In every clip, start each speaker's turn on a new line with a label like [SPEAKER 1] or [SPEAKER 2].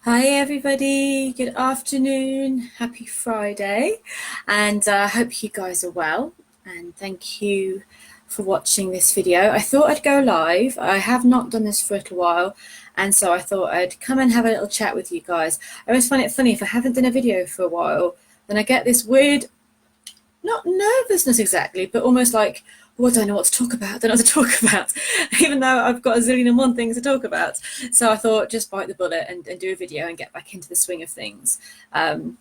[SPEAKER 1] Hi everybody, good afternoon, happy Friday, and I hope you guys are well, and thank you for watching this video. I thought I'd go live. I have not done this for a little while, and so I thought I'd come and have a little chat with you guys. I always find it funny if I haven't done a video for a while, then I get this weird, not nervousness exactly, but almost like, oh, I don't know what to talk about, I don't know what to talk about, even though I've got a zillion and one things to talk about. So I thought just bite the bullet and do a video and get back into the swing of things. I've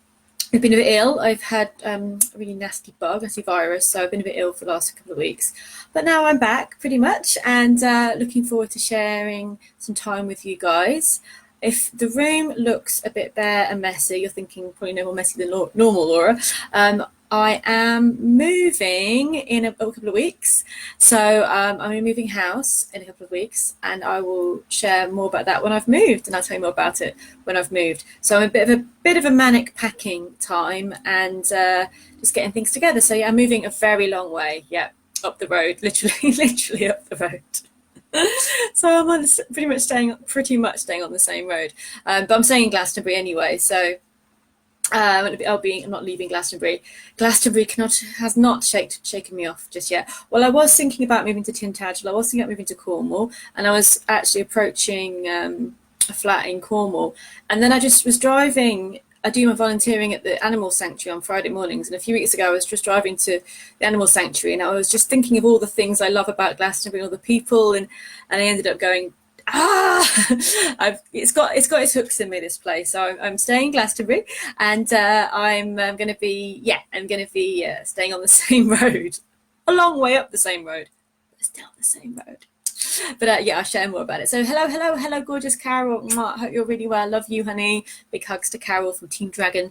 [SPEAKER 1] been a bit ill. I've had a really nasty bug, nasty virus, so I've been a bit ill for the last couple of weeks. But now I'm back pretty much, and looking forward to sharing some time with you guys. If the room looks a bit bare and messy, you're thinking probably no more messy than normal, Laura. I am moving in a couple of weeks, so I'm moving house in a couple of weeks, and I will share more about that when I've moved, and I'll tell you more about it when I've moved. So I'm a bit of a manic packing time and just getting things together. So yeah, I'm moving a very long way. Yeah, up the road, literally, literally up the road. So I'm on pretty much staying on the same road, but I'm staying in Glastonbury anyway. So I'm not leaving Glastonbury. Glastonbury has not shaken me off just yet. Well, I was thinking about moving to Tintagel. I was thinking about moving to Cornwall, and I was actually approaching a flat in Cornwall. And then I just was driving. I do my volunteering at the animal sanctuary on Friday mornings, and a few weeks ago I was just driving to the animal sanctuary, and I was just thinking of all the things I love about Glastonbury, all the people, and I ended up going, it's got its hooks in me, this place. So I'm staying in Glastonbury, and I'm going to be staying on the same road, a long way up the same road, but still the same road. But yeah, I'll share more about it. So hello, gorgeous Carol. Mwah, I hope you're really well. Love you, honey. Big hugs to Carol from Team Dragon.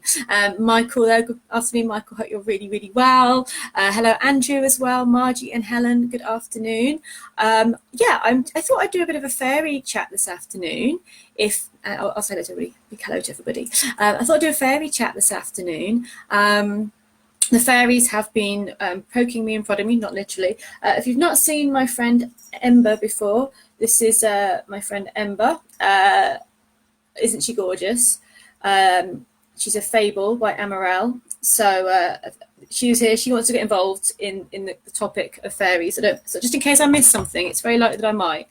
[SPEAKER 1] Michael there. Good afternoon, Michael. Hope you're really, really well. Hello, Andrew as well. Margie and Helen. Good afternoon. Yeah, I thought I'd do a bit of a fairy chat this afternoon. If I'll say that to everybody. Big hello to everybody. I thought I'd do a fairy chat this afternoon. The fairies have been poking me and prodding me, not literally. If you've not seen my friend Ember before, this is my friend Ember. Isn't she gorgeous? She's a fable by Amarel. So she was here. She wants to get involved in the topic of fairies. So just in case I miss something, it's very likely that I might.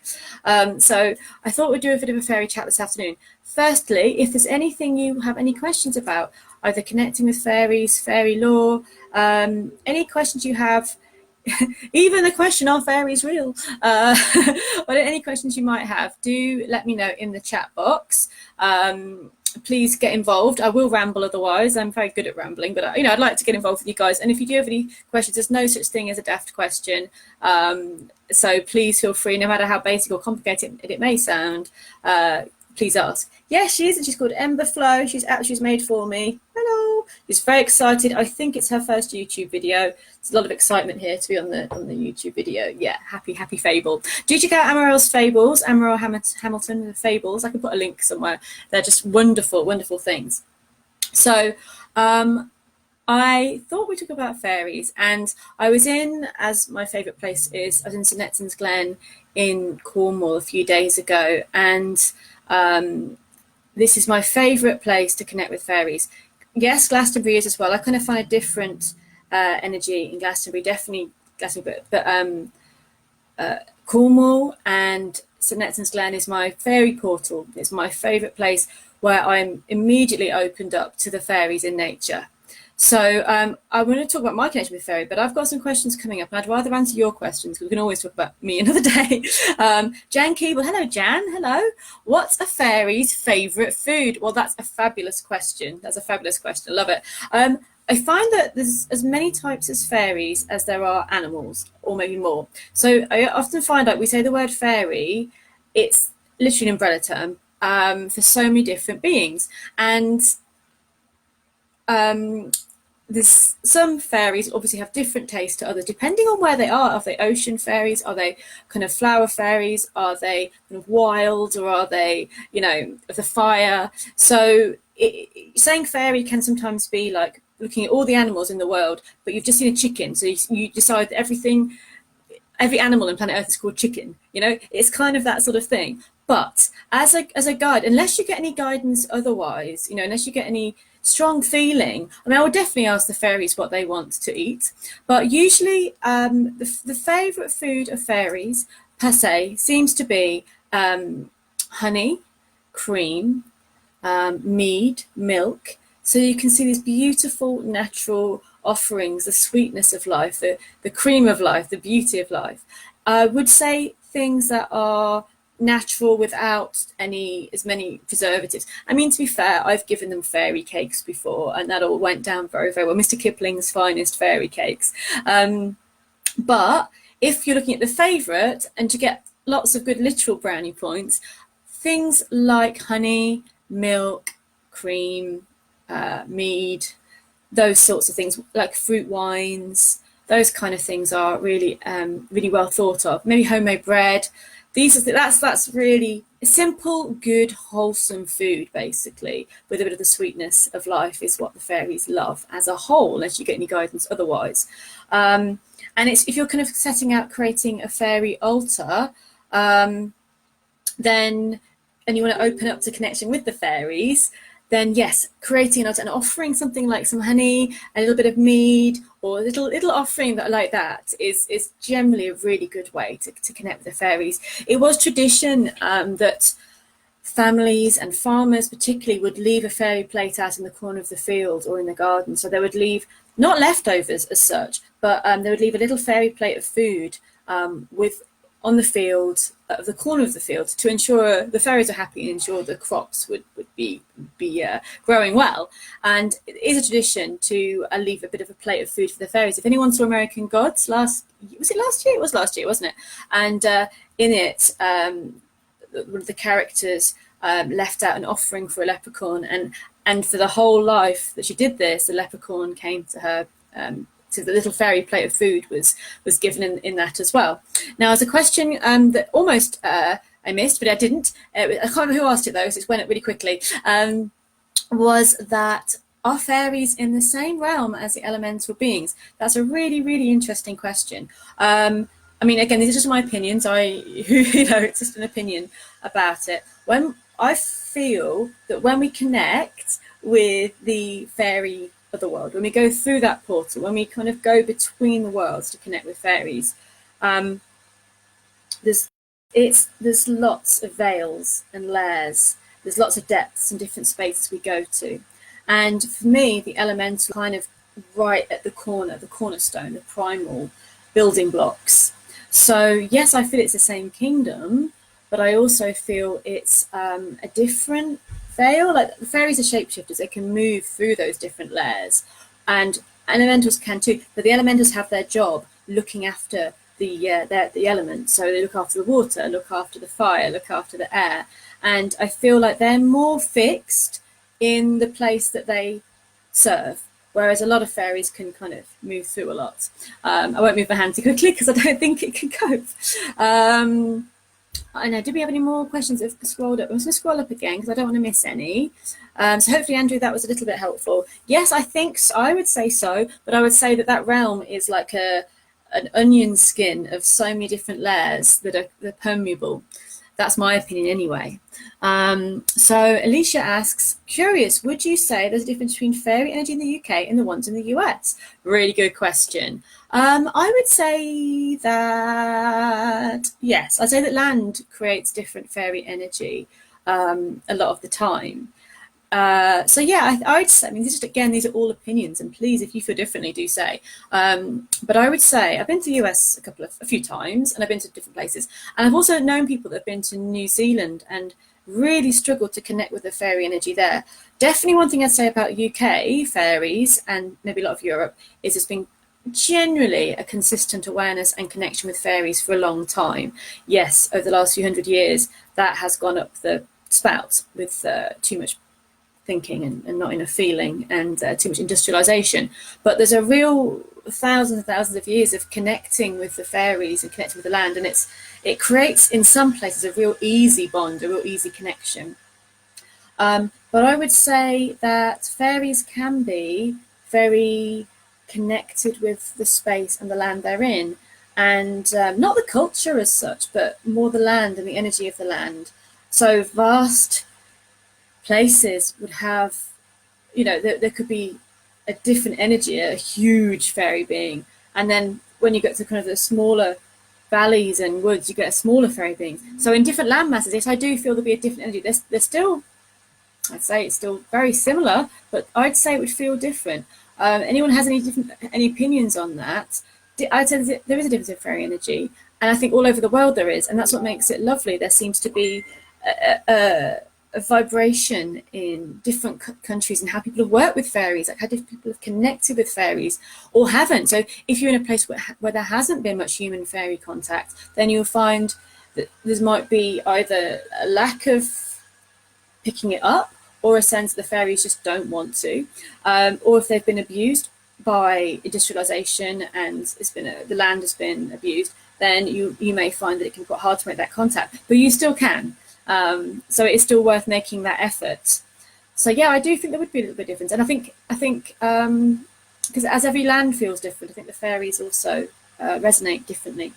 [SPEAKER 1] So I thought we'd do a bit of a fairy chat this afternoon. Firstly, if there's anything you have any questions about, either connecting with fairies, fairy lore, any questions you have, even a question on fairies real, or any questions you might have, do let me know in the chat box. Please get involved. I will ramble otherwise. I'm very good at rambling, but I'd like to get involved with you guys. And if you do have any questions, there's no such thing as a daft question. So please feel free, no matter how basic or complicated it may sound, please ask. Yes, she is, and she's called Ember Flow. She's made for me. Hello. She's very excited. I think it's her first YouTube video. There's a lot of excitement here to be on the YouTube video. Yeah, happy fable. Do check out Amarel's fables, Amarel Hamilton, the fables. I can put a link somewhere. They're just wonderful, wonderful things. So I thought we'd talk about fairies, and I was in, as my favourite place is, I was in St Neots Glen in Cornwall a few days ago, and this is my favourite place to connect with fairies. Yes, Glastonbury is as well. I kind of find a different energy in Glastonbury, definitely Glastonbury, but Cornwall and St Neots Glen is my fairy portal. It's my favourite place where I'm immediately opened up to the fairies in nature. So I want to talk about my connection with fairy, but I've got some questions coming up, and I'd rather answer your questions, because we can always talk about me another day. Jan Keeble, hello Jan, hello. What's a fairy's favourite food? Well, that's a fabulous question. That's a fabulous question. I love it. I find that there's as many types as fairies as there are animals, or maybe more. So I often find we say the word fairy, it's literally an umbrella term for so many different beings. And there's some fairies obviously have different tastes to others depending on where they are. Are they ocean fairies? Are they kind of flower fairies? Are they kind of wild, or are they, of the fire? So saying fairy can sometimes be like looking at all the animals in the world, but you've just seen a chicken, so you decide that every animal on planet Earth is called chicken. It's kind of that sort of thing. But as a guide, unless you get any guidance otherwise, unless you get any strong feeling, I mean, I would definitely ask the fairies what they want to eat. But usually the favourite food of fairies, per se, seems to be honey, cream, mead, milk. So you can see these beautiful natural offerings, the sweetness of life, the cream of life, the beauty of life. I would say things that are natural without as many preservatives. I mean, to be fair, I've given them fairy cakes before, and that all went down very, very well. Mr. Kipling's finest fairy cakes. But if you're looking at the favourite, and to get lots of good literal brownie points, things like honey, milk, cream, mead, those sorts of things, like fruit wines, those kind of things are really, really well thought of. Maybe homemade bread. That's really simple, good, wholesome food, basically, with a bit of the sweetness of life is what the fairies love as a whole, unless you get any guidance otherwise. And if you're kind of setting out creating a fairy altar, then, and you want to open up to connection with the fairies, then yes, creating an altar and offering something like some honey, a little bit of mead, or a little offering that like that is generally a really good way to connect with the fairies. It was tradition that families and farmers particularly would leave a fairy plate out in the corner of the field or in the garden. So they would leave, not leftovers as such, but they would leave a little fairy plate of food on the field, the corner of the field, to ensure the fairies are happy and ensure the crops would be growing well. And it is a tradition to leave a bit of a plate of food for the fairies. If anyone saw American Gods was it last year? It was last year, wasn't it? And in it, one of the characters left out an offering for a leprechaun, and for the whole life that she did this, the leprechaun came to her. So the little fairy plate of food was given in that as well. Now, as a question that almost I missed, but I didn't. I can't remember who asked it though, so it went up really quickly. Was that, are fairies in the same realm as the elemental beings? That's a really, really interesting question. I mean, again, these are just my opinions. It's just an opinion about it. When I feel that when we connect with the fairy other world, when we go through that portal, when we kind of go between the worlds to connect with fairies, there's lots of veils and layers. There's lots of depths and different spaces we go to. And for me, the elemental kind of right at the cornerstone, the primal building blocks. So yes, I feel it's the same kingdom, but I also feel it's a different veil. Like the fairies are shapeshifters, they can move through those different layers, and elementals can too. But the elementals have their job looking after the elements. So they look after the water, look after the fire, look after the air, and I feel like they're more fixed in the place that they serve. Whereas a lot of fairies can kind of move through a lot. I won't move my hand too quickly because I don't think it can cope. I know, did we have any more questions? I've scrolled up. I'm just going to scroll up again because I don't want to miss any. So hopefully, Andrew, that was a little bit helpful. Yes, I think so. I would say so, but I would say that realm is like an onion skin of so many different layers that are permeable. That's my opinion anyway. So Alicia asks, curious, would you say there's a difference between fairy energy in the UK and the ones in the US? Really good question. I would say that, yes, I'd say that land creates different fairy energy a lot of the time. So yeah, I'd say, I mean, these are all opinions, and please, if you feel differently, do say. But I would say I've been to the US a few times, and I've been to different places, and I've also known people that have been to New Zealand and really struggled to connect with the fairy energy there. Definitely one thing I'd say about UK fairies, and maybe a lot of Europe, is there's been generally a consistent awareness and connection with fairies for a long time. Yes, over the last few hundred years, that has gone up the spout with too much thinking and not enough feeling, and too much industrialization. But there's a real thousands and thousands of years of connecting with the fairies and connecting with the land, and it creates in some places a real easy bond, a real easy connection. But I would say that fairies can be very connected with the space and the land they're in, and not the culture as such, but more the land and the energy of the land. So vast places would have, there could be a different energy, a huge fairy being. And then when you get to kind of the smaller valleys and woods, you get a smaller fairy being. So in different land masses, yes, I do feel there'll be a different energy. They're still, I'd say it's still very similar, but I'd say it would feel different. Anyone has any opinions on that? I'd say there is a difference in fairy energy, and I think all over the world there is, and that's what makes it lovely. There seems to be a vibration in different countries and how people have worked with fairies, like how different people have connected with fairies or haven't. So if you're in a place where there hasn't been much human fairy contact, then you'll find that there might be either a lack of picking it up, or a sense that the fairies just don't want to, or if they've been abused by industrialization and the land has been abused, then you may find that it can be quite hard to make that contact, but you still can. So it's still worth making that effort. So yeah, I do think there would be a little bit different, and I think because as every land feels different, I think the fairies also resonate differently.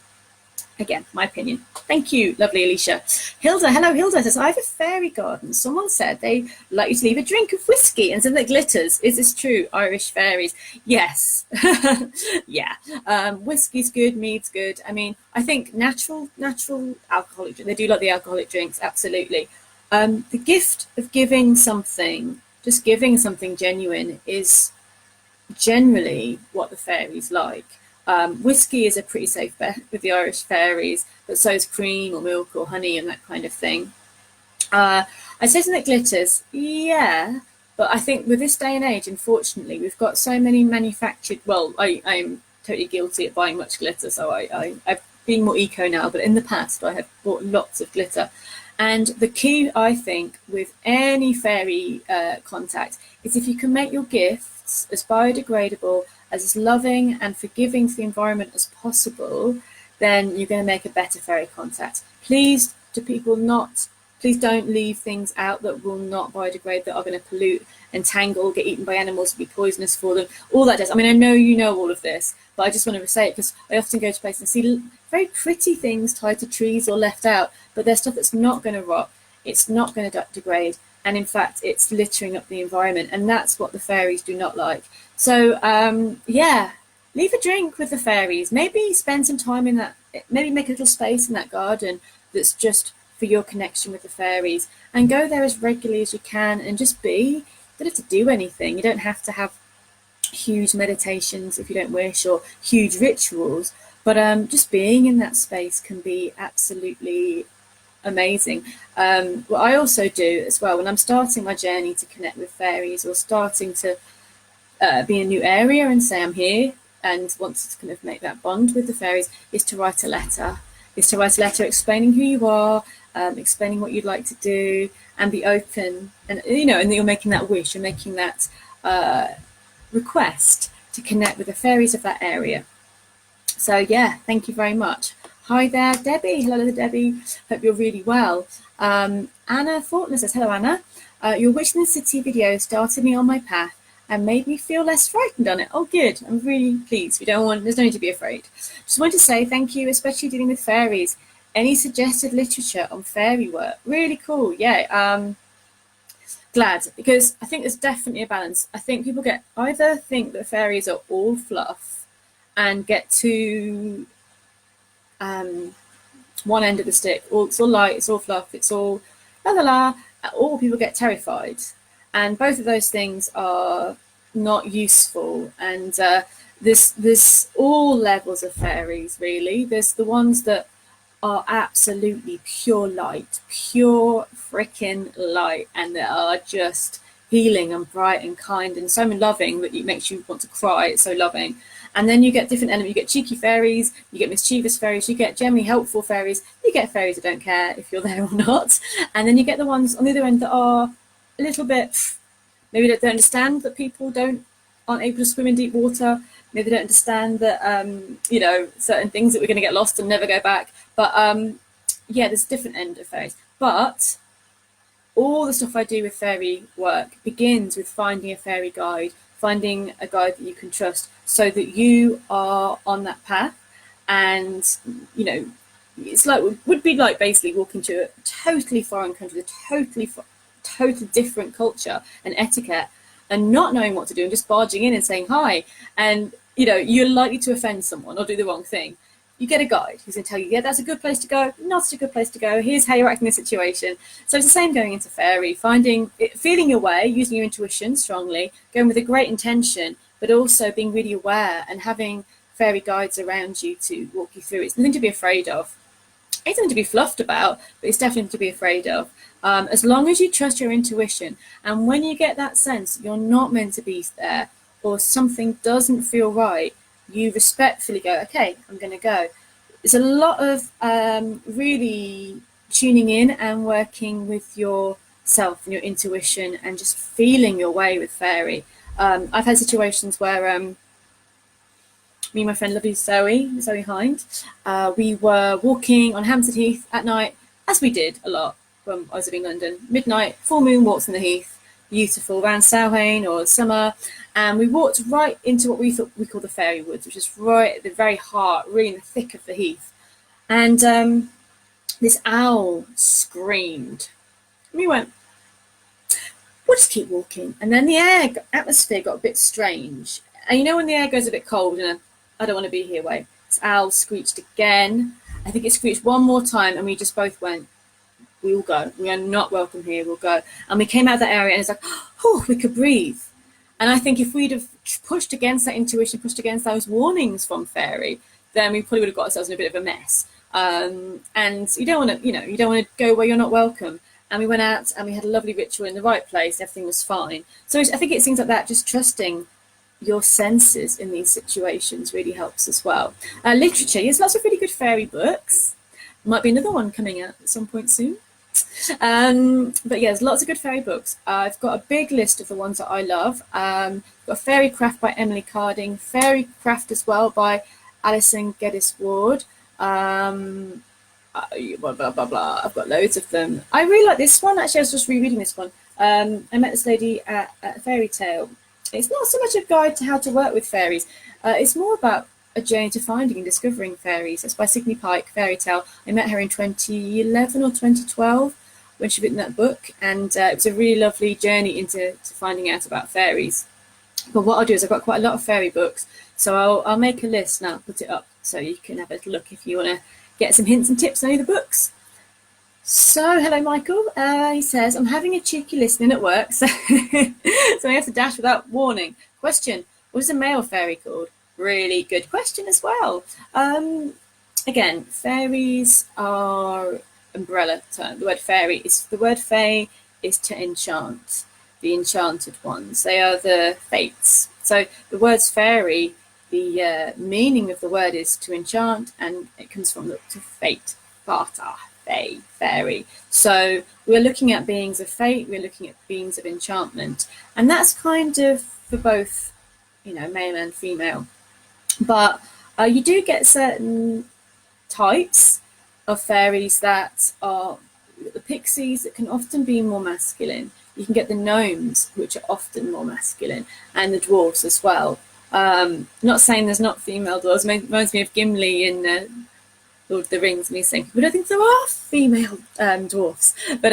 [SPEAKER 1] Again, my opinion. Thank you, lovely Alicia. Hilda, hello, Hilda says, I have a fairy garden. Someone said they like you to leave a drink of whiskey and something that glitters. Is this true? Irish fairies? Yes. Yeah. Whiskey's good, mead's good. I mean, I think natural alcoholic drink. They do like the alcoholic drinks, absolutely. The gift of giving something, just giving something genuine, is generally what the fairies like. Whiskey is a pretty safe bet with the Irish fairies, but so is cream or milk or honey and that kind of thing. I say something that glitters, yeah, but I think with this day and age, unfortunately, we've got so many manufactured. Well, I'm totally guilty of buying much glitter, so I've been more eco now, but in the past I have bought lots of glitter. And the key, I think, with any fairy contact is if you can make your gifts as biodegradable, as loving and forgiving to the environment as possible, then you're going to make a better fairy contact. Please don't leave things out that will not biodegrade, that are going to pollute, entangle, get eaten by animals, be poisonous for them. All that does. I mean, I know you know all of this, but I just want to say it because I often go to places and see very pretty things tied to trees or left out, but there's stuff that's not going to rot. It's not going to degrade. And in fact, it's littering up the environment. And that's what the fairies do not like. So, yeah, leave a drink with the fairies. Maybe spend some time in that, maybe make a little space in that garden that's just for your connection with the fairies. And go there as regularly as you can and just be. You don't have to do anything. You don't have to have huge meditations if you don't wish, or huge rituals. But just being in that space can be absolutely amazing. What I also do as well, when I'm starting my journey to connect with fairies, or starting to be in a new area and say I'm here and want to kind of make that bond with the fairies, is to write a letter. Explaining who you are, explaining what you'd like to do, and be open. And and you're making that wish, you're making that request to connect with the fairies of that area. So yeah, thank you very much. Hi there, Debbie. Hello, Debbie. Hope you're really well. Anna Fortner says, hello, Anna. Your Witch in the City video started me on my path and made me feel less frightened on it. Oh, good. I'm really pleased. There's no need to be afraid. Just wanted to say thank you, especially dealing with fairies. Any suggested literature on fairy work? Really cool. Yeah. Glad, because I think there's definitely a balance. I think people either think that fairies are all fluff and get to one end of the stick, it's all light, it's all fluff, it's all la la la, or people get terrified, and both of those things are not useful. And there's all levels of fairies, really. There's the ones that are absolutely pure light, pure freaking light, and they are just healing and bright and kind and so loving that it makes you want to cry. It's so loving. And then you get different elements. You get cheeky fairies, you get mischievous fairies, you get generally helpful fairies, you get fairies that don't care if you're there or not. And then you get the ones on the other end that are a little bit, maybe they don't understand that people aren't able to swim in deep water. Maybe they don't understand that, certain things that we're going to get lost and never go back. But yeah, there's a different end of fairies. But all the stuff I do with fairy work begins with finding a fairy guide, finding a guide that you can trust, so that you are on that path and, it's like, would be like basically walking to a totally foreign country, totally different culture and etiquette, and not knowing what to do and just barging in and saying hi. And, you know, you're likely to offend someone or do the wrong thing. You get a guide who's going to tell you, yeah, that's a good place to go, not such a good place to go, here's how you act in this situation. So it's the same going into Faerie, feeling your way, using your intuition strongly, going with a great intention, but also being really aware and having fairy guides around you to walk you through. It's nothing to be afraid of. It's nothing to be fluffed about, but it's definitely to be afraid of. As long as you trust your intuition, and when you get that sense you're not meant to be there, or something doesn't feel right, you respectfully go, okay, I'm going to go. There's a lot of really tuning in and working with yourself and your intuition and just feeling your way with Faerie. I've had situations where me and my friend lovely Zoe Hind, we were walking on Hampstead Heath at night, as we did a lot when I was living in London. Midnight, full moon walks in the Heath, beautiful, around Samhain or summer, and we walked right into what we call the Fairy Woods, which is right at the very heart, really in the thick of the Heath. And this owl screamed. And we went, we'll just keep walking. And then the atmosphere got a bit strange. And you know when the air goes a bit cold and I don't want to be here way. This owl screeched again. I think it screeched one more time, and we just both went, we will go. We are not welcome here. We'll go. And we came out of that area, and it's like, oh, we could breathe. And I think if we'd have pushed against that intuition, pushed against those warnings from Faerie, then we probably would have got ourselves in a bit of a mess. And you don't want to, you don't want to go where you're not welcome. And we went out and we had a lovely ritual in the right place. Everything was fine. So I think it's things like that, just trusting your senses in these situations really helps as well. Literature, there's lots of really good fairy books. Might be another one coming out at some point soon. But yeah, there's lots of good fairy books. I've got a big list of the ones that I love. Got Fairy Craft by Emily Carding, Fairy Craft as well by Alison Geddes Ward. Blah, blah, blah, blah. I've got loads of them. I really like this one. Actually, I was just rereading this one. I met this lady at Fairy Tale. It's not so much a guide to how to work with fairies. It's more about a journey to finding and discovering fairies. That's by Signe Pike, Fairy Tale. I met her in 2011 or 2012 when she'd written that book, and it was a really lovely journey into finding out about fairies. But what I'll do is I've got quite a lot of fairy books, so I'll make a list and I'll put it up so you can have a look if you want to get some hints and tips on any of the books. So, hello, Michael. He says, I'm having a cheeky listening at work, so I have to dash without warning. Question, what is a male fairy called? Really good question as well. Again, fairies are umbrella term. The word fae is to enchant, the enchanted ones. They are the fates. So the word's fairy, the meaning of the word is to enchant, and it comes from to fate, fata. Fairy. So we're looking at beings of fate, we're looking at beings of enchantment, and that's kind of for both, male and female. But you do get certain types of fairies that are the pixies that can often be more masculine. You can get the gnomes, which are often more masculine, and the dwarves as well. Not saying there's not female dwarves. It reminds me of Gimli in Lord of the Rings, and he's saying, but I think there are female dwarfs. But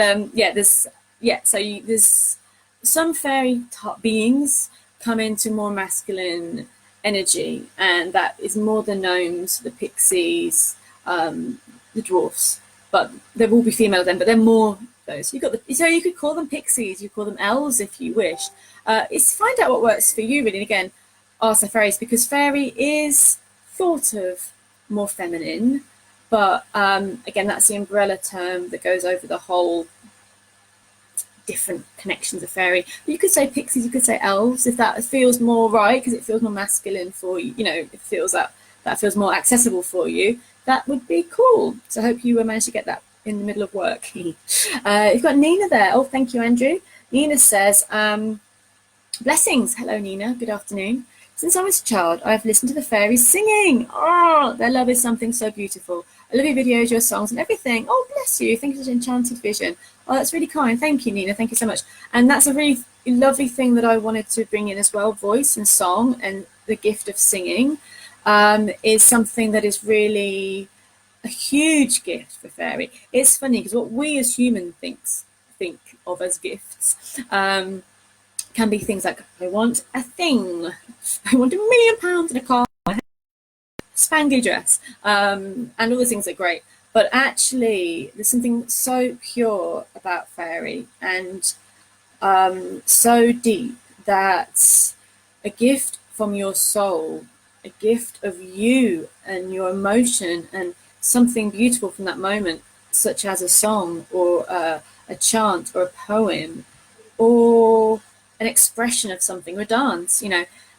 [SPEAKER 1] there's some fairy beings come into more masculine energy, and that is more the gnomes, the pixies, the dwarfs. But there will be female then, but they're more those. So you could call them pixies, you call them elves if you wish. It's find out what works for you, really. And again, ask the fairies, because fairy is thought of more feminine. But again, that's the umbrella term that goes over the whole different connections of fairy. But you could say pixies, you could say elves, if that feels more right, because it feels more masculine for you. It feels that feels more accessible for you. That would be cool. So I hope you managed to get that in the middle of work. You've got Nina there. Oh, thank you, Andrew. Nina says, blessings. Hello, Nina. Good afternoon. Since I was a child, I have listened to the fairies singing. Oh, their love is something so beautiful. I love your videos, your songs and everything. Oh, bless you. Thank you for the enchanted vision. Oh, that's really kind. Thank you, Nina. Thank you so much. And that's a really lovely thing that I wanted to bring in as well. Voice and song and the gift of singing is something that is really a huge gift for fairy. It's funny because what we as humans think of as gifts can be things like, I want a thing, I want £1,000,000 in a car, spangly dress, and all those things are great. But actually, there's something so pure about fairy and so deep that a gift from your soul, a gift of you and your emotion, and something beautiful from that moment, such as a song or a chant or a poem or an expression of something or a dance,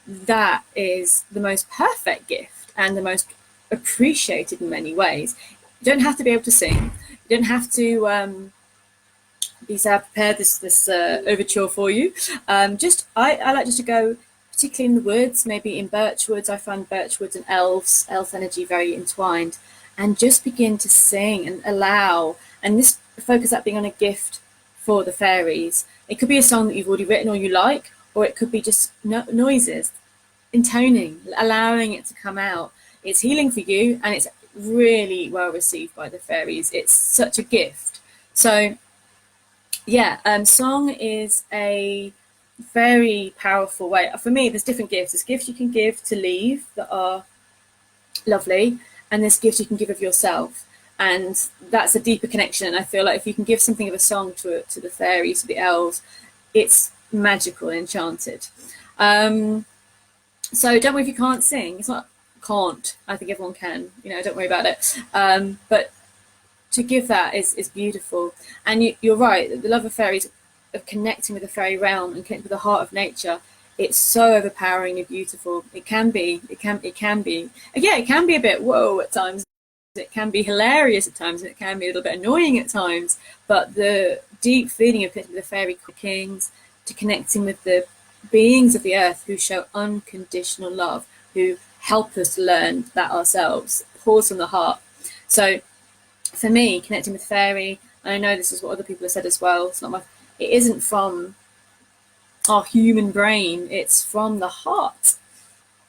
[SPEAKER 1] that is the most perfect gift and the most appreciated in many ways. You don't have to be able to sing. You don't have to be so prepared this overture for you. I like just to go, particularly in the woods, maybe in birch woods. I find birch woods and elf energy very entwined, and just begin to sing and allow. And this focus that being on a gift for the fairies. It could be a song that you've already written or you like, or it could be just noises, intoning, allowing it to come out. It's healing for you, and it's really well received by the fairies. It's such a gift. So yeah, song is a very powerful way. For me, there's different gifts. There's gifts you can give to leave that are lovely, and there's gifts you can give of yourself. And that's a deeper connection. I feel like if you can give something of a song to the fairies, to the elves, it's magical and enchanted. So don't worry if you can't sing. It's not can't. I think everyone can. Don't worry about it. But to give that is beautiful. And you're right. The love of fairies, of connecting with the fairy realm and connecting with the heart of nature, it's so overpowering and beautiful. It can be. Yeah, it can be a bit whoa at times. It can be hilarious at times, and it can be a little bit annoying at times. But the deep feeling of connecting with the fairy kings, to connecting with the beings of the earth who show unconditional love, who help us learn that ourselves, pours from the heart. So for me, connecting with fairy, and I know this is what other people have said as well, it isn't from our human brain, it's from the heart.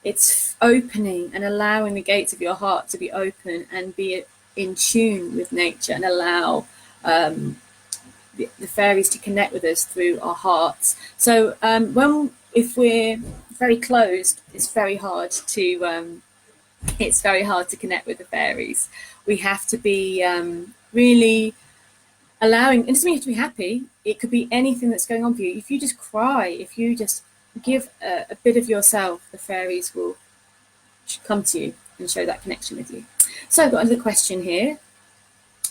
[SPEAKER 1] It's opening and allowing the gates of your heart to be open and be in tune with nature, and allow the fairies to connect with us through our hearts. So if we're very closed, it's very hard to connect with the fairies. We have to be really allowing, and it doesn't mean you have to be happy. It could be anything that's going on for you. If you just cry, if you just give a bit of yourself, the fairies will come to you and show that connection with you. So I've got another question here.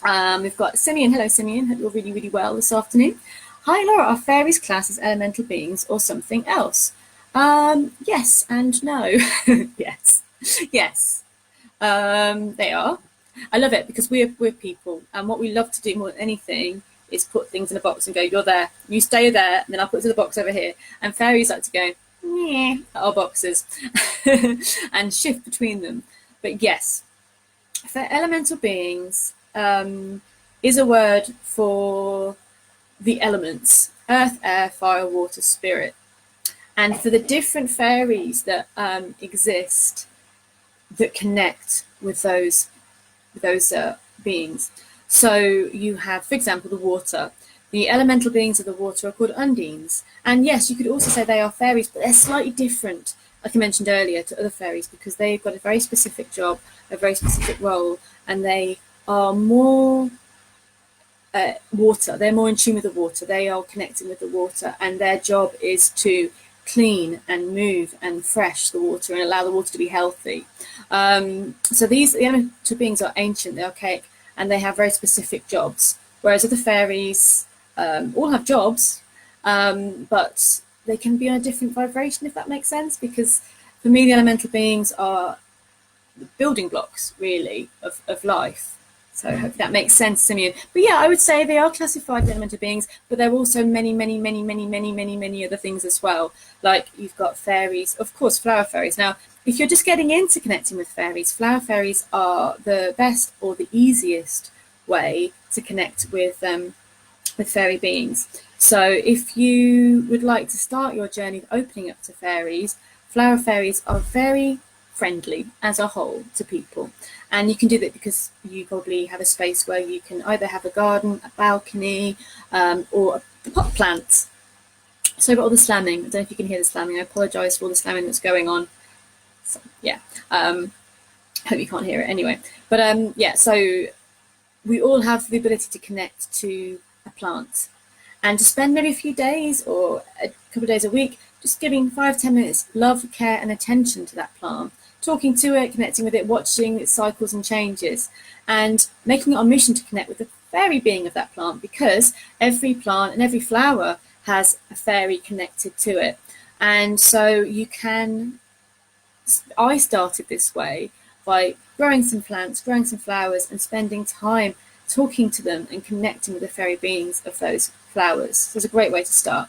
[SPEAKER 1] We've got Simeon. Hello, Simeon. Hope you're really, really well this afternoon. Hi, Laura. Are fairies classed as elemental beings or something else? Yes and no. Yes. They are. I love it because we're people, and what we love to do more than anything is put things in a box and go, you're there, you stay there, and then I'll put it to the box over here. And fairies like to go at our boxes and shift between them. But yes, for elemental beings is a word for the elements: earth, air, fire, water, spirit. And for the different fairies that exist, that connect with those beings. So you have, for example, the water. The elemental beings of the water are called undines. And yes, you could also say they are fairies, but they're slightly different, like I mentioned earlier, to other fairies, because they've got a very specific job, a very specific role, and they are more water. They're more in tune with the water. They are connecting with the water, and their job is to clean and move and fresh the water and allow the water to be healthy. So the elemental beings are ancient, they're archaic, and they have very specific jobs, whereas other fairies all have jobs, but they can be on a different vibration, if that makes sense, because for me the elemental beings are the building blocks, really, of life. So I hope that makes sense, Simeon. But yeah, I would say they are classified as elemental beings, but there are also many other things as well. Like you've got fairies, of course, flower fairies. Now, if you're just getting into connecting with fairies, flower fairies are the best or the easiest way to connect with fairy beings. So if you would like to start your journey of opening up to fairies, flower fairies are very friendly as a whole to people. And you can do that because you probably have a space where you can either have a garden, a balcony, or a pot plant. So I've got all the slamming. I don't know if you can hear the slamming. I apologise for all the slamming that's going on. So, yeah, hope you can't hear it anyway. But yeah, so we all have the ability to connect to a plant and to spend maybe a few days or a couple of days a week just giving 5-10 minutes love, care and attention to that plant, talking to it, connecting with it, watching its cycles and changes, and making it our mission to connect with the fairy being of that plant, because every plant and every flower has a fairy connected to it. And so I started this way by growing some plants, growing some flowers, and spending time talking to them and connecting with the fairy beings of those flowers. So it's a great way to start.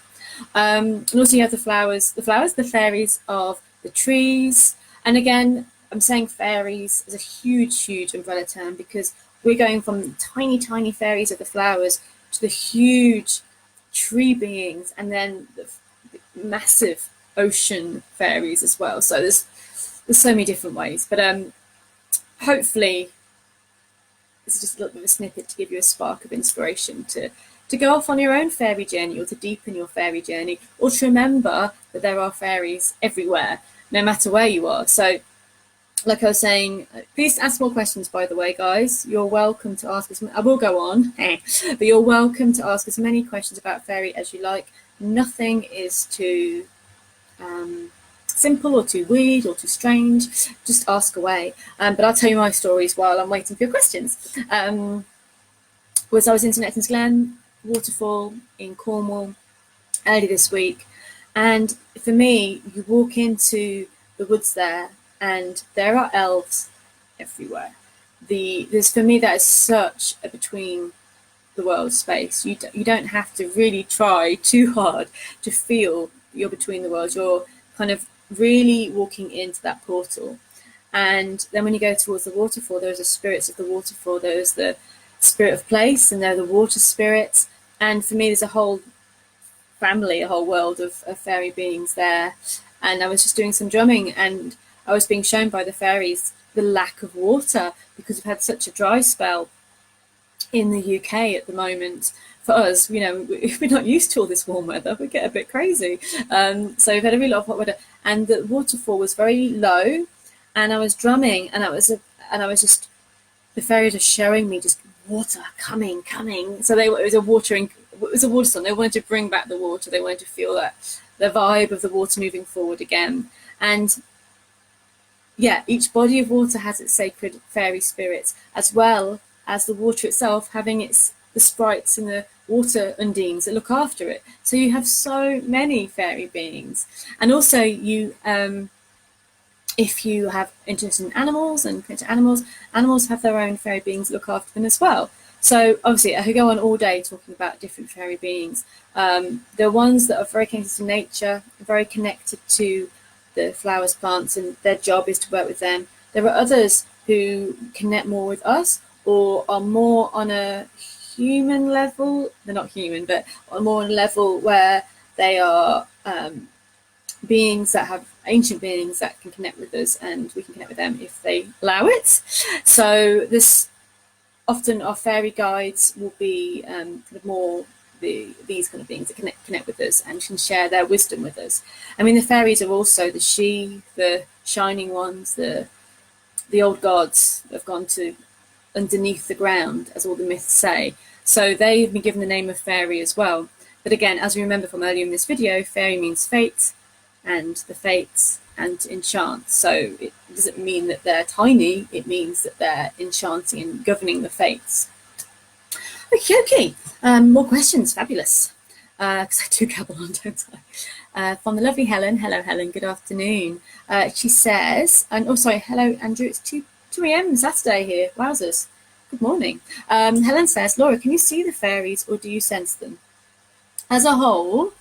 [SPEAKER 1] And also you have the fairies of the trees. And again, I'm saying fairies is a huge, huge umbrella term, because we're going from tiny, tiny fairies of the flowers to the huge tree beings, and then the massive ocean fairies as well. So there's so many different ways. But hopefully this is just a little bit of a snippet to give you a spark of inspiration to go off on your own fairy journey, or to deepen your fairy journey, or to remember that there are fairies everywhere, no matter where you are. So like I was saying, please ask more questions, by the way, guys. You're welcome to ask us. I will go on, but you're welcome to ask as many questions about fairy as you like. Nothing is too simple or too weird or too strange. Just ask away. But I'll tell you my stories while I'm waiting for your questions. I was in St Ethan's Glen waterfall in Cornwall early this week, and for me, you walk into the woods there and there are elves everywhere. For me, that is such a between the world space. You don't have to really try too hard to feel you're between the worlds. You're kind of really walking into that portal. And then when you go towards the waterfall, there's the spirits of the waterfall. There's the spirit of place, and there are the water spirits. And for me, there's a whole family, a whole world of fairy beings there. And I was just doing some drumming, and I was being shown by the fairies the lack of water, because we've had such a dry spell in the UK at the moment. For us, you know, we're not used to all this warm weather. We get a bit crazy. So we've had a really lot of hot weather, and the waterfall was very low. And I was drumming, and the fairies are showing me just water coming. So it was a water song. They wanted to bring back the water. They wanted to feel that the vibe of the water moving forward again. And yeah, each body of water has its sacred fairy spirits, as well as the water itself having the sprites and the water undines that look after it. So you have so many fairy beings. And also if you have interest in animals and animals have their own fairy beings that look after them as well. So obviously I could go on all day talking about different fairy beings. There are ones that are very connected to nature, very connected to the flowers, plants, and their job is to work with them. There are others who connect more with us, or are more on a human level. They're not human, but on more on a level where they are beings that have ancient beings that can connect with us, and we can connect with them if they allow it. So this often our fairy guides will be kind of more these kind of beings that connect with us and can share their wisdom with us. I mean, the fairies are also the shining ones, the old gods that have gone to underneath the ground, as all the myths say. So they've been given the name of fairy as well. But again, as we remember from earlier in this video, fairy means fate, and the fates and enchant. So it doesn't mean that they're tiny, it means that they're enchanting and governing the fates. Okay. More questions, fabulous. Because I do gabble on, don't I? From the lovely Helen. Hello, Helen, good afternoon. She says, hello, Andrew, it's 2 a.m. Saturday here, wowzers. Good morning. Helen says, Laura, can you see the fairies or do you sense them? As a whole,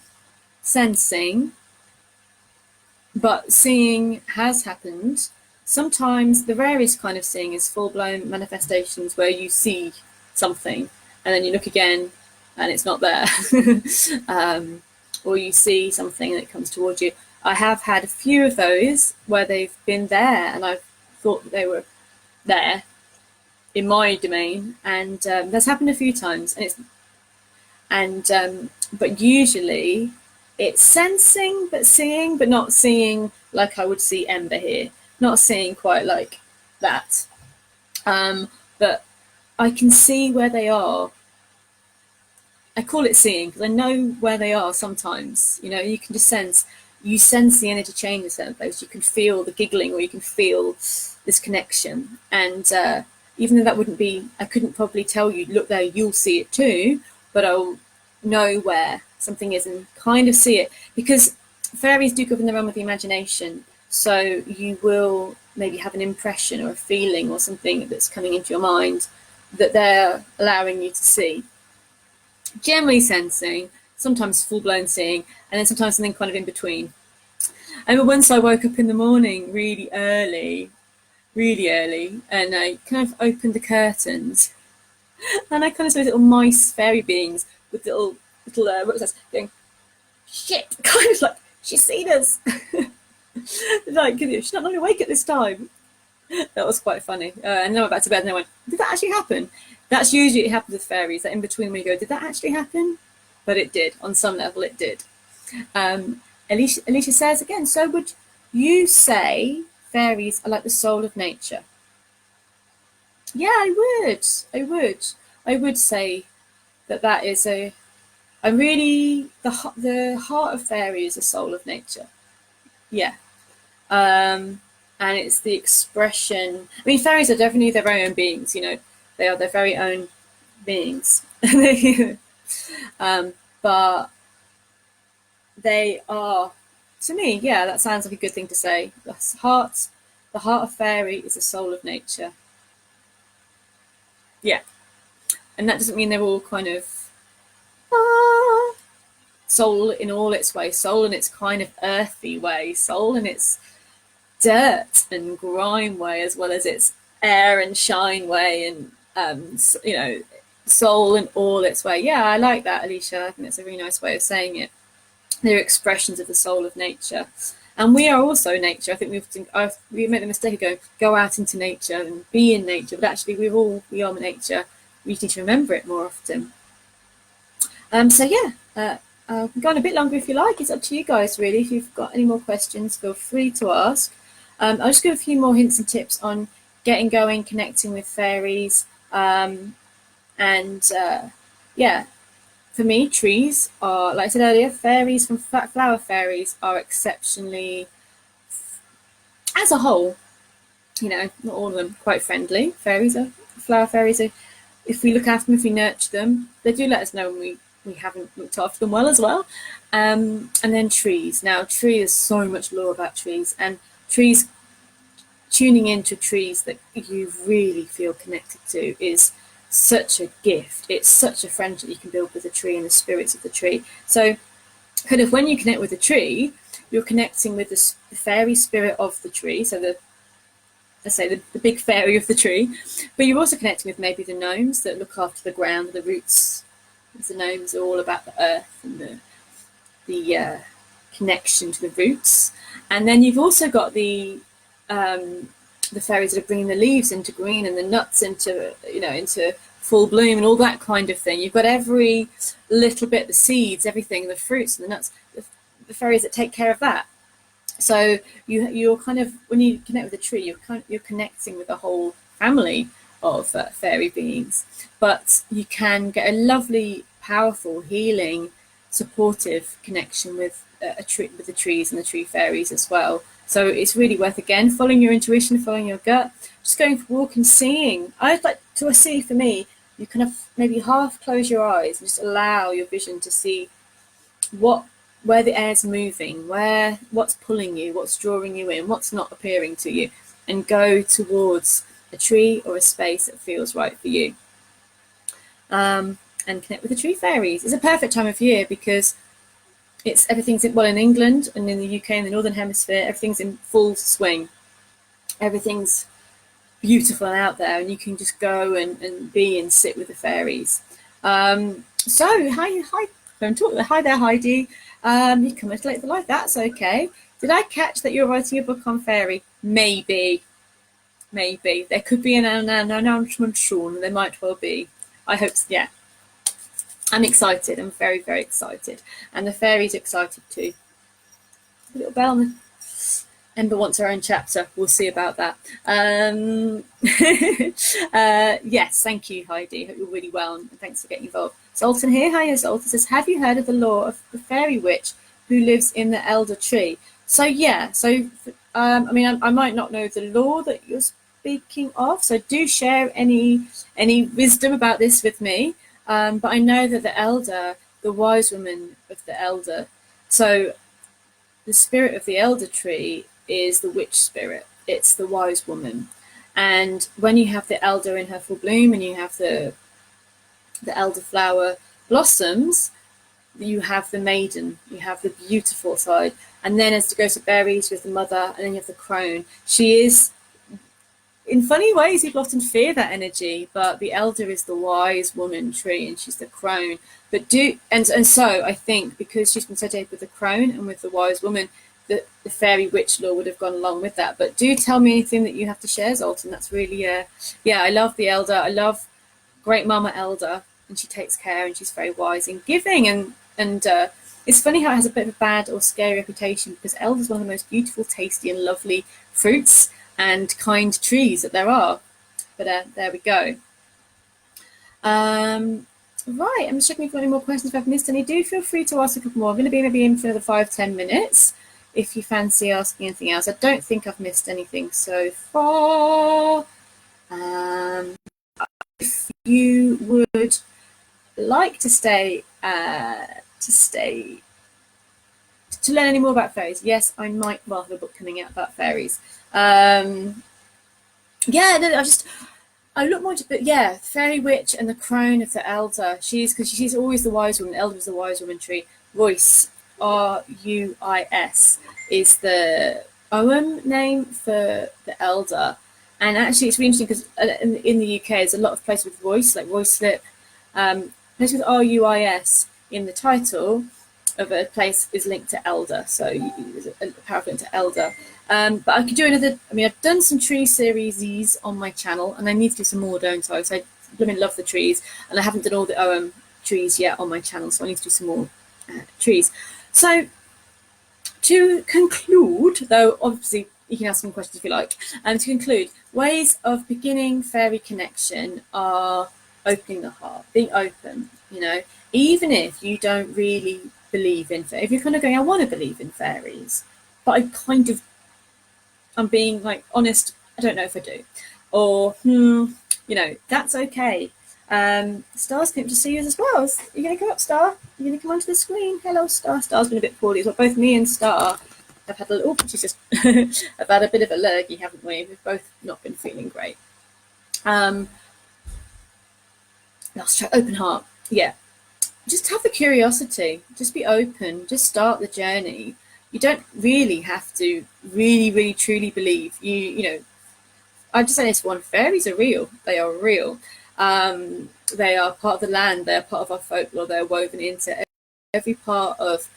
[SPEAKER 1] sensing, but seeing has happened. Sometimes the rarest kind of seeing is full-blown manifestations where you see something and then you look again and it's not there. Or you see something and it comes towards you. I have had a few of those where they've been there and I've thought that they were there in my domain, and that's happened a few times. But usually it's sensing but seeing, but not seeing like I would see Ember here, not seeing quite like that. But I can see where they are. I call it seeing because I know where they are sometimes. You know, you can just you sense the energy change in a certain place. You can feel the giggling, or you can feel this connection. And even though that wouldn't be, I couldn't probably tell you, look there, you'll see it too, but I'll know where something is and kind of see it, because fairies do go in the realm of the imagination. So you will maybe have an impression or a feeling or something that's coming into your mind that they're allowing you to see. Generally sensing, sometimes full-blown seeing, and then sometimes something kind of in between. I remember once I woke up in the morning really early, and I kind of opened the curtains, and I kind of saw little mice fairy beings with little what was that, going, shit, kind of like, she's seen us. Like, she's not awake at this time. That was quite funny. And then I went back to bed and I went, did that actually happen? That's usually it happens with fairies, that in between when you go, did that actually happen? But it did. On some level, it did. Alicia says again, so would you say fairies are like the soul of nature? Yeah, I would say that is the heart of fairy is the soul of nature. Yeah. And it's the expression. I mean, fairies are definitely their own beings, you know, they are their very own beings. But they are, to me, yeah, that sounds like a good thing to say. The heart of fairy is the soul of nature. Yeah. And that doesn't mean they're all kind of soul in all its ways, soul in its kind of earthy way, soul in its dirt and grime way, as well as its air and shine way, and you know, soul in all its way. Yeah, I like that, Alicia. I think that's a really nice way of saying it. They're expressions of the soul of nature, and we are also nature. I think we made the mistake of going, go out into nature and be in nature, but actually we are nature. We just need to remember it more often. So yeah, I can go on a bit longer if you like. It's up to you guys, really. If you've got any more questions, feel free to ask. I'll just give a few more hints and tips on getting going, connecting with fairies. Yeah, for me, trees are, like I said earlier, fairies from flower fairies are exceptionally, as a whole, you know, not all of them, quite friendly. Flower fairies are, if we look after them, if we nurture them, they do let us know when we haven't looked after them well as well. And then trees. Now, there's so much lore about trees, and trees, tuning into trees that you really feel connected to is such a gift. It's such a friendship you can build with the tree and the spirits of the tree. So kind of when you connect with the tree, you're connecting with the fairy spirit of the tree, so the big fairy of the tree, but you're also connecting with maybe the gnomes that look after the ground, the roots. The gnomes are all about the earth and the connection to the roots. And then you've also got the fairies that are bringing the leaves into green and the nuts into full bloom and all that kind of thing. You've got every little bit, the seeds, everything, the fruits and the nuts, the fairies that take care of that. So you're kind of, when you connect with the tree, you're connecting with a whole family of fairy beings. But you can get a lovely, powerful, healing, supportive connection with with the trees and the tree fairies as well. So it's really worth, again, following your intuition, following your gut, just going for a walk and seeing. I'd like to see, for me, you kind of maybe half close your eyes and just allow your vision to see where the air's moving, what's pulling you, what's drawing you in, what's not appearing to you, and go towards a tree or a space that feels right for you. And connect with the tree fairies. It's a perfect time of year because everything's in England and in the UK, in the Northern Hemisphere, everything's in full swing. Everything's beautiful and out there, and you can just go and be and sit with the fairies. So hi, don't talk. Hi there, Heidi. You come a little late for life. That's okay. Did I catch that you're writing a book on fairy? Maybe. There could be an announcement soon. There might well be. I hope so, yeah. I'm excited. I'm very, very excited. And the fairies are excited too. A little bell on the... Ember wants her own chapter. We'll see about that. Yes, thank you, Heidi. Hope you're really well, and thanks for getting involved. Zoltan here. Hi, Zoltan says, have you heard of the law of the fairy witch who lives in the elder tree? So yeah, I mean, I might not know the law that you're speaking of, so do share any wisdom about this with me. But I know that the elder, the wise woman of the elder, so the spirit of the elder tree is the witch spirit. It's the wise woman. And when you have the elder in her full bloom and you have the elderflower blossoms, you have the maiden, you have the beautiful side. And then as it goes to berries, you have the mother, and then you have the crone. She is, in funny ways, people often fear that energy, but the elder is the wise woman tree and she's the crone. But so I think because she's been associated with the crone and with the wise woman, the fairy witch law would have gone along with that. But do tell me anything that you have to share, Zoltan. That's really, yeah, I love the elder. I love Great Mama Elder, and she takes care and she's very wise in giving. And it's funny how it has a bit of a bad or scary reputation because elder is one of the most beautiful, tasty and lovely fruits and kind trees that there are. But there we go. Right, I'm just checking if you've got any more questions. If I've missed any, do feel free to ask a couple more. I'm going to be maybe in for another 5-10 minutes if you fancy asking anything else. I don't think I've missed anything so far. If you would like to stay to learn any more about fairies, yes, I might well have a book coming out about fairies. Yeah, no, I look more to, but yeah, the fairy witch and the crone of the elder. Because she's always the wise woman. The elder is the wise woman tree. Ruis, Ruis, is the poem name for the elder. And actually, it's really interesting because in the UK, there's a lot of places with Ruis, like Ruislip. Place with Ruis in the title of a place is linked to elder, so there's a powerful link to elder. But I could do another. I mean, I've done some tree series on my channel, and I need to do some more, don't I? So I love the trees, and I haven't done all the trees yet on my channel, so I need to do some more trees. So to conclude, though, obviously you can ask some questions if you like. To conclude, ways of beginning fairy connection are opening the heart, being open. You know, even if you don't really believe in fairies, if you're kind of going, I want to believe in fairies, but I'm being like honest, I don't know if I do, or you know, that's okay. Star's came to see you as well. You're going to come up, Star? You're going to come onto the screen? Hello, Star. Star's been a bit poorly. So both me and Star have had a little, she's just, have had a bit of a lurgy, haven't we? We've both not been feeling great. Last try, open heart. Yeah. Just have the curiosity. Just be open. Just start the journey. You don't really have to really, truly believe. You know, I just say this one, fairies are real. They are real. They are part of the land. They are part of our folklore. They're woven into every part of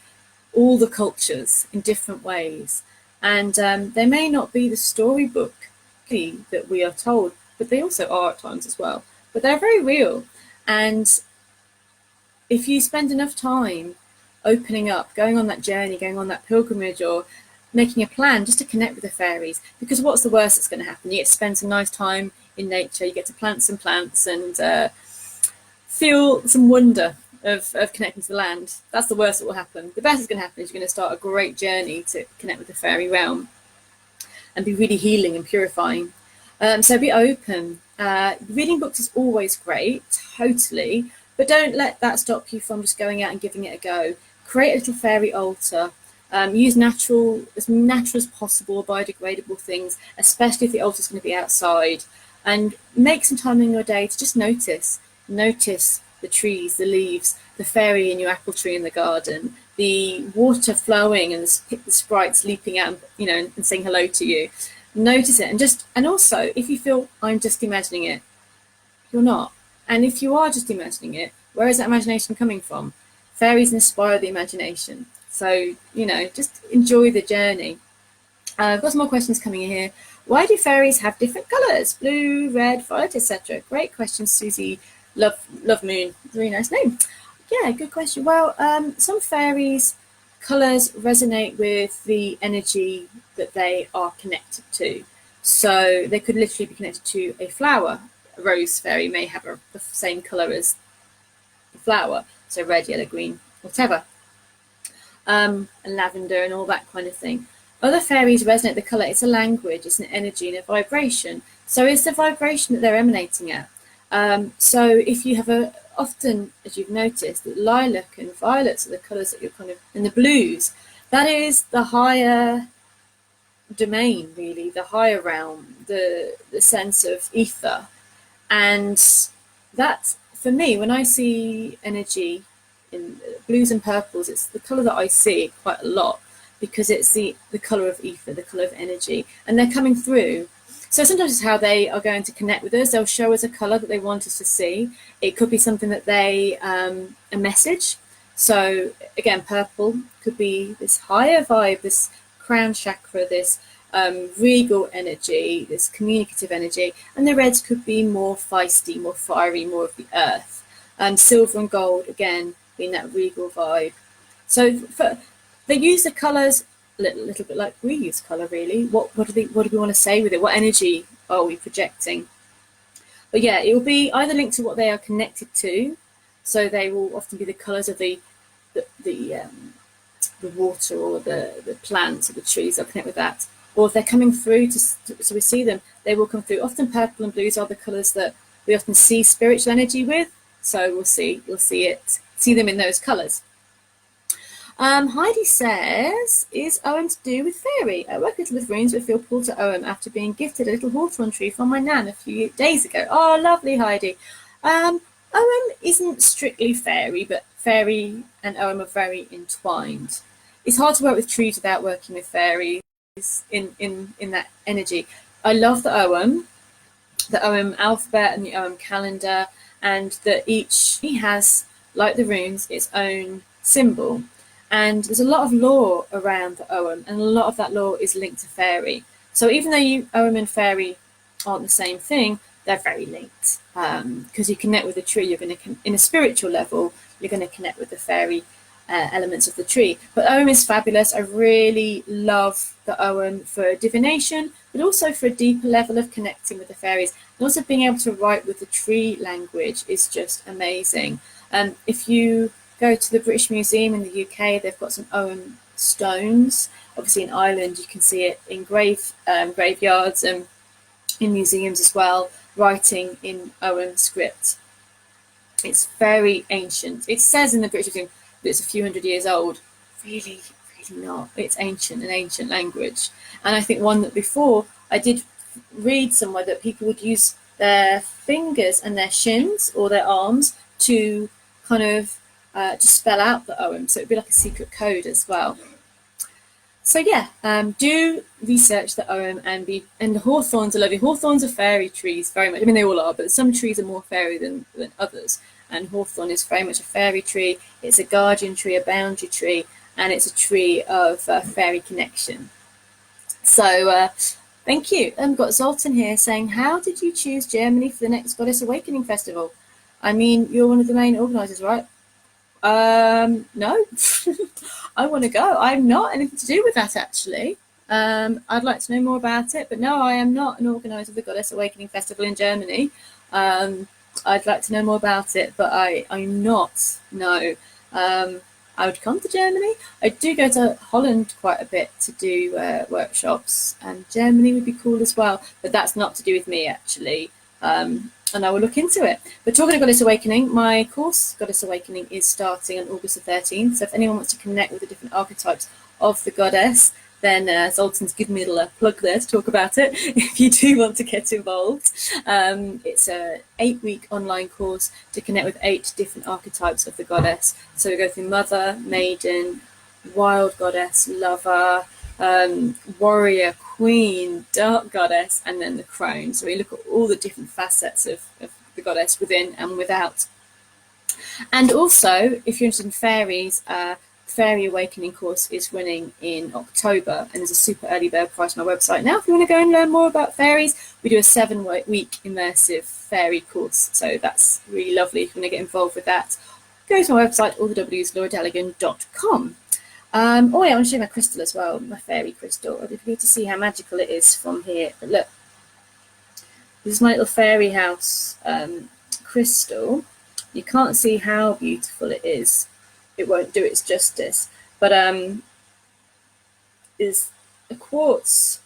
[SPEAKER 1] all the cultures in different ways. And they may not be the storybook that we are told, but they also are at times as well. But they're very real. And if you spend enough time opening up, going on that journey, going on that pilgrimage, or making a plan just to connect with the fairies, because what's the worst that's going to happen? You get to spend some nice time in nature, you get to plant some plants and feel some wonder of connecting to the land. That's the worst that will happen. The best that's going to happen is you're going to start a great journey to connect with the fairy realm and be really healing and purifying. So be open. Reading books is always great, totally, but don't let that stop you from just going out and giving it a go. Create a little fairy altar. Use as natural as possible, biodegradable things, especially if the altar is going to be outside. And make some time in your day to just notice the trees, the leaves, the fairy in your apple tree in the garden, the water flowing and the sprites leaping out, you know, and saying hello to you. Notice it, and also if you feel I'm just imagining it, you're not. And if you are just imagining it, where is that imagination coming from? Fairies inspire the imagination. So, you know, just enjoy the journey. I've got some more questions coming in here. Why do fairies have different colours? Blue, red, violet, etc. Great question, Susie. Love Moon. Really nice name. Yeah, good question. Well, some fairies' colours resonate with the energy that they are connected to. So they could literally be connected to a flower. A rose fairy may have the same colour as the flower, so red, yellow, green, whatever. And lavender and all that kind of thing. Other fairies resonate the colour. It's a language, it's an energy and a vibration. So it's the vibration that they're emanating at. So if you have often, as you've noticed, that lilac and violets are the colours that you're kind of, and the blues, that is the higher domain, really, the higher realm, the sense of ether. And that, for me, when I see energy in blues and purples, it's the colour that I see quite a lot, because it's the colour of ether, the colour of energy, and they're coming through. So sometimes it's how they are going to connect with us. They'll show us a colour that they want us to see. It could be something that a message. So again, purple could be this higher vibe, this crown chakra, this regal energy, this communicative energy, and the reds could be more feisty, more fiery, more of the earth. Silver and gold, again, being that regal vibe. So they use the colours a little bit like we use colour, really. What do we want to say with it? What energy are we projecting? But yeah, it will be either linked to what they are connected to. So they will often be the colours of the water or the plants or the trees. They'll connect with that. Or if they're coming through, so we see them, they will come through. Often purple and blues are the colours that we often see spiritual energy with. So you'll see them in those colours. Heidi says, is Owen to do with fairy? I work a little with runes but feel pulled to Owen after being gifted a little hawthorn tree from my nan a few days ago. Oh, lovely, Heidi. Owen isn't strictly fairy, but fairy and Owen are very entwined. It's hard to work with trees without working with fairies in that energy. I love the Owen alphabet and the Owen calendar, and that each has, like the runes, its own symbol. And there's a lot of lore around the Owen, and a lot of that lore is linked to fairy. So even though Owen and fairy aren't the same thing, they're very linked. Because you connect with the tree, you're going to, in a spiritual level, you're going to connect with the fairy elements of the tree. But Owen is fabulous. I really love the Owen for divination, but also for a deeper level of connecting with the fairies. And also being able to write with the tree language is just amazing. If you go to the British Museum in the UK, they've got some Owen stones. Obviously in Ireland, you can see it in graveyards and in museums as well, writing in Owen script. It's very ancient. It says in the British Museum that it's a few hundred years old. Really not. It's ancient, an ancient language. And I think one that before I did read somewhere that people would use their fingers and their shins or their arms to kind of to spell out the Owen. So it'd be like a secret code as well. So yeah, do research the Owen and the hawthorns are lovely. Hawthorns are fairy trees very much. I mean, they all are, but some trees are more fairy than others. And hawthorn is very much a fairy tree. It's a guardian tree, a boundary tree, and it's a tree of fairy connection. So thank you. I've got Zoltan here saying, how did you choose Germany for the next Goddess Awakening Festival? I mean, you're one of the main organisers, right? No, I want to go. I'm not anything to do with that, actually. I'd like to know more about it, but no, I am not an organiser of the Goddess Awakening Festival in Germany. I'd like to know more about it, but I'm not, no. I would come to Germany. I do go to Holland quite a bit to do workshops, and Germany would be cool as well, but that's not to do with me, actually. And I will look into it. But talking of Goddess Awakening, my course, Goddess Awakening, is starting on August the 13th. So if anyone wants to connect with the different archetypes of the goddess, then Zoltan's given me a little plug there to talk about it. If you do want to get involved, it's an 8-week online course to connect with 8 different archetypes of the goddess. So we go through Mother, Maiden, Wild Goddess, Lover, Warrior, Queen, Dark Goddess, and then the Crone. So we look at all the different facets of the goddess within and without. And also, if you're interested in fairies, Fairy Awakening course is running in October, and there's a super early bird price on our website now if you want to go and learn more about fairies. We do a 7-week immersive fairy course, so that's really lovely if you want to get involved with that. Go to my website, all the W's, LauraDelligan.com. Oh yeah, I want to show you my crystal as well, my fairy crystal. I'd be to see how magical it is from here. But look, this is my little fairy house crystal. You can't see how beautiful it is. It won't do its justice. But is a quartz.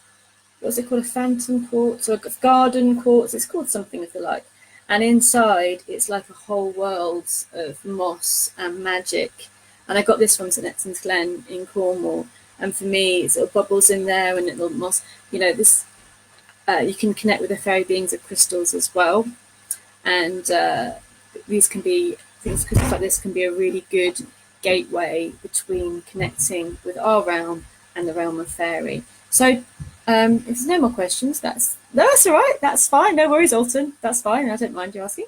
[SPEAKER 1] What's it called? A phantom quartz or a garden quartz? It's called something if you like. And inside, it's like a whole world of moss and magic. And I got this from St Etienne's Glen in Cornwall. And for me, it's little bubbles in there and little moss. You know, this you can connect with the fairy beings of crystals as well. And these can be, crystals like this can be a really good gateway between connecting with our realm and the realm of fairy. So if there's no more questions, that's all right. That's fine. No worries, Alton. That's fine. I don't mind you asking.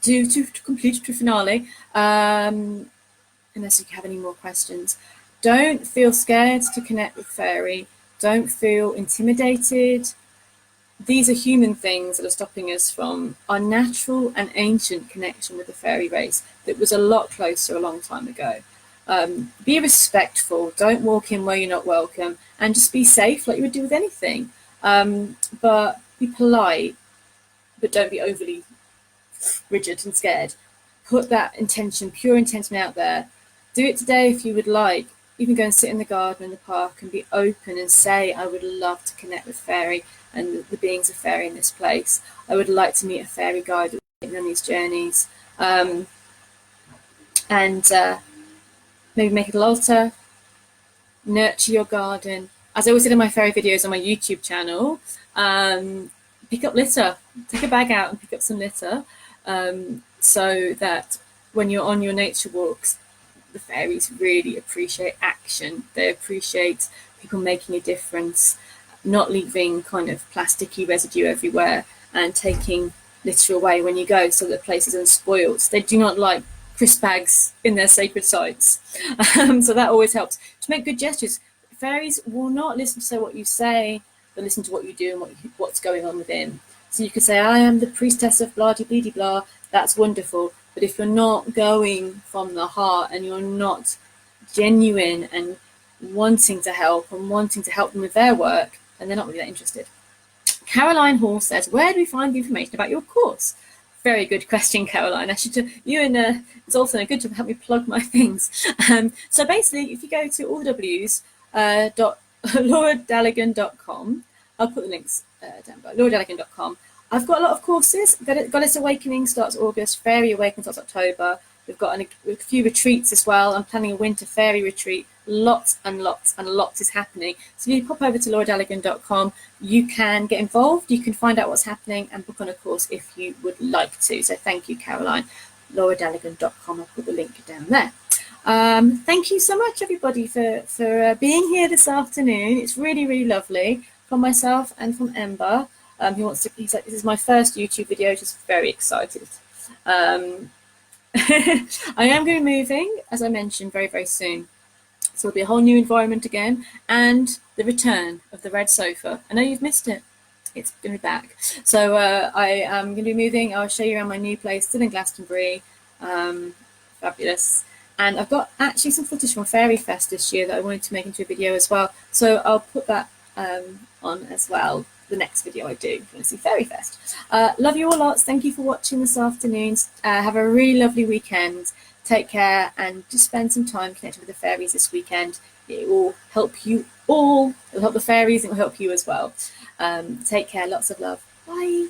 [SPEAKER 1] To complete the finale, unless you have any more questions, don't feel scared to connect with fairy. Don't feel intimidated. These are human things that are stopping us from our natural and ancient connection with the fairy race that was a lot closer a long time ago. Be respectful. Don't walk in where you're not welcome, and just be safe like you would do with anything. But be polite, but don't be overly rigid and scared. Put that intention, pure intention out there. Do it today if you would like. Even go and sit in the garden in the park and be open and say, I would love to connect with fairy and the beings of fairy in this place. I would like to meet a fairy guide on these journeys. Maybe make a little altar, nurture your garden. As I always said in my fairy videos on my YouTube channel, pick up litter. Take a bag out and pick up some litter, so that when you're on your nature walks, the fairies really appreciate action. They appreciate people making a difference, not leaving kind of plasticky residue everywhere and taking litter away when you go so that the place is unspoiled. They do not like crisp bags in their sacred sites. So that always helps. To make good gestures, fairies will not listen to what you say, but listen to what you do and what's going on within. So you could say, I am the priestess of blah de blah de blah. That's wonderful. But if you're not going from the heart and you're not genuine and wanting to help them with their work, then they're not really that interested. Caroline Hall says, where do we find the information about your course? Very good question, Caroline. You and Zoltan are good to help me plug my things. So basically, if you go to all the W's, LauraDelligan.com, I'll put the links down below, LauraDelligan.com. I've got a lot of courses. Goddess Awakening starts August, Fairy Awakening starts October. We've got a few retreats as well. I'm planning a winter fairy retreat. Lots and lots and lots is happening. So if you pop over to LauraDelligan.com, you can get involved. You can find out what's happening and book on a course if you would like to. So thank you, Caroline. LauraDelligan.com. I'll put the link down there. Thank you so much, everybody, for being here this afternoon. It's really, really lovely from myself and from Ember. He's like, this is my first YouTube video, just very excited. I am going to be moving, as I mentioned, very, very soon. So it'll be a whole new environment again, and the return of the red sofa. I know you've missed it. It's going to be back. So I am going to be moving. I'll show you around my new place, still in Glastonbury. Fabulous. And I've got actually some footage from Fairy Fest this year that I wanted to make into a video as well. So I'll put that on as well. The next video I do if you want to see Fairy Fest. Love you all lots. Thank you for watching this afternoon. Have a really lovely weekend. Take care and just spend some time connecting with the fairies this weekend. It will help you all. It will help the fairies. It will help you as well. Take care. Lots of love. Bye.